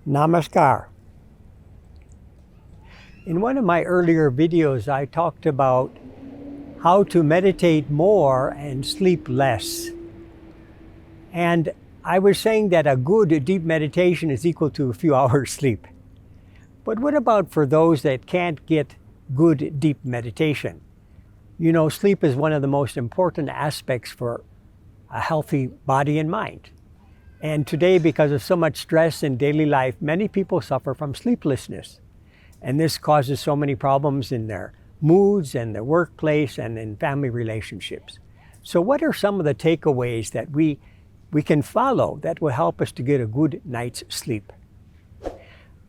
Namaskar. In one of my earlier videos, I talked about how to meditate more and sleep less. And I was saying that a good deep meditation is equal to a few hours sleep. But what about for those that can't get good deep meditation? You know, sleep is one of the most important aspects for a healthy body and mind. And today, because of so much stress in daily life, many people suffer from sleeplessness. And this causes so many problems in their moods and their workplace and in family relationships. So what are some of the takeaways that we can follow that will help us to get a good night's sleep?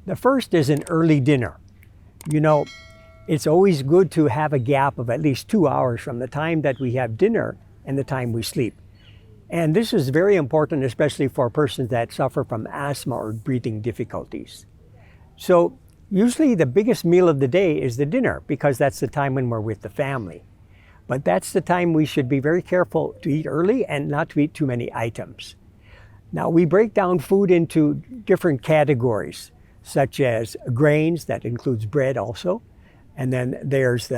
The first is an early dinner. You know, it's always good to have a gap of at least 2 hours from the time that we have dinner and the time we sleep. And this is very important, especially for persons that suffer from asthma or breathing difficulties. So usually the biggest meal of the day is the dinner, because that's the time when we're with the family. But that's the time we should be very careful to eat early and not to eat too many items. Now, we break down food into different categories, such as grains, that includes bread also. And then there's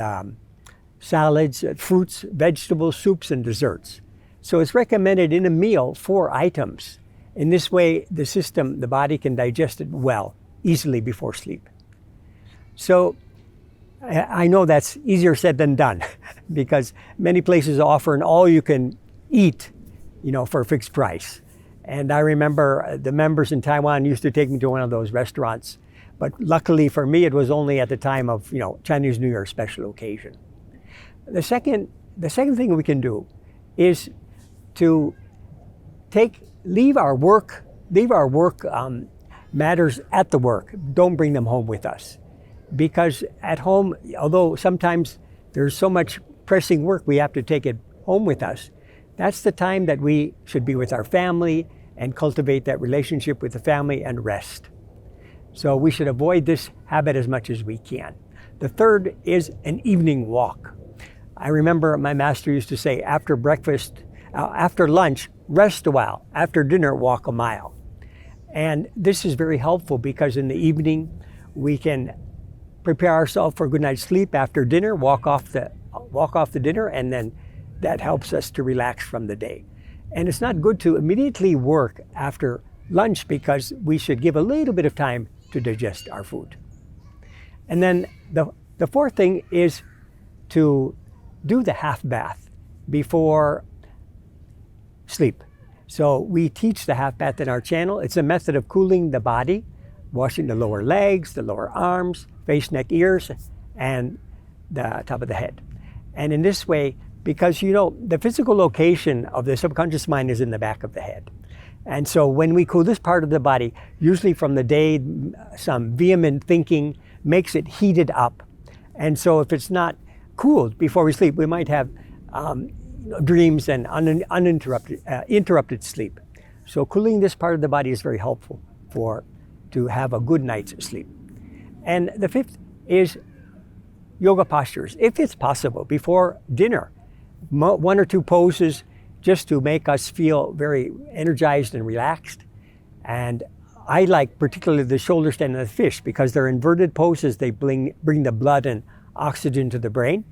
salads, fruits, vegetables, soups, and desserts. So it's recommended in a meal 4 items. In this way, the body can digest it well, easily before sleep. So I know that's easier said than done because many places offer an all-you-can-eat, for a fixed price. And I remember the members in Taiwan used to take me to one of those restaurants. But luckily for me, it was only at the time of, Chinese New Year special occasion. The second thing we can do is to leave our work matters at the work. Don't bring them home with us. Because at home, although sometimes there's so much pressing work we have to take it home with us, that's the time that we should be with our family and cultivate that relationship with the family and rest. So we should avoid this habit as much as we can. The third is an evening walk. I remember my master used to say, after lunch, rest a while. After dinner, walk a mile. And this is very helpful because in the evening, we can prepare ourselves for a good night's sleep after dinner, walk off the dinner, and then that helps us to relax from the day. And it's not good to immediately work after lunch because we should give a little bit of time to digest our food. And then the fourth thing is to do the half bath before sleep. So we teach the half bath in our channel. It's a method of cooling the body, washing the lower legs, the lower arms, face, neck, ears, and the top of the head. And in this way, because the physical location of the subconscious mind is in the back of the head. And so when we cool this part of the body, usually from the day, some vehement thinking makes it heated up. And so if it's not cooled before we sleep, we might have dreams and interrupted sleep. So cooling this part of the body is very helpful to have a good night's sleep. And the fifth is yoga postures, if it's possible, before dinner. 1 or 2 poses just to make us feel very energized and relaxed. And I like particularly the shoulder stand and the fish because they're inverted poses. They bring the blood and oxygen to the brain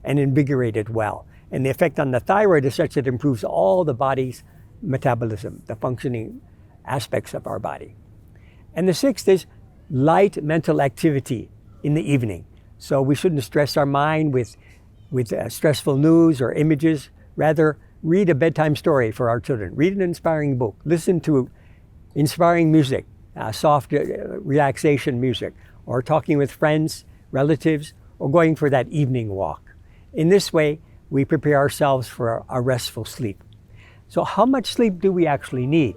and invigorate it well. And the effect on the thyroid is such that it improves all the body's metabolism, the functioning aspects of our body. And the sixth is light mental activity in the evening. So we shouldn't stress our mind with stressful news or images. Rather, read a bedtime story for our children. Read an inspiring book. Listen to inspiring music, soft relaxation music, or talking with friends, relatives, or going for that evening walk. In this way, we prepare ourselves for a restful sleep. So how much sleep do we actually need?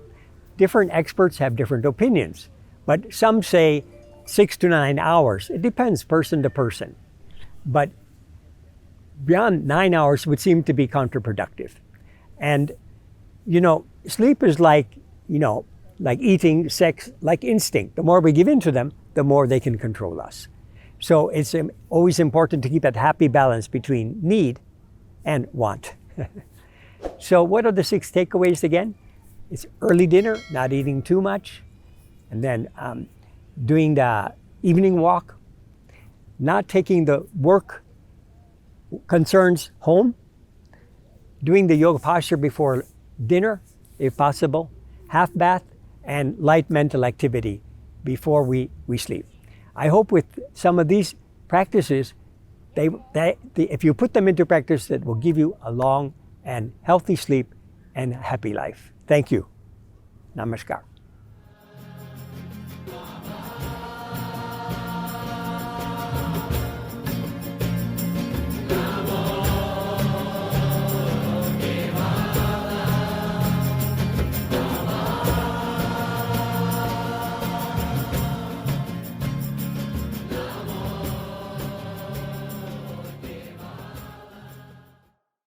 Different experts have different opinions, but some say 6 to 9 hours. It depends person to person. But beyond 9 hours would seem to be counterproductive. And, sleep is like eating, sex, like instinct. The more we give in to them, the more they can control us. So it's always important to keep that happy balance between need and want. So what are the 6 takeaways again? It's early dinner, not eating too much, and then doing the evening walk, not taking the work concerns home, doing the yoga posture before dinner, if possible, half bath, and light mental activity before we sleep. I hope with some of these practices, if you put them into practice, that will give you a long and healthy sleep and happy life. Thank you. Namaskar.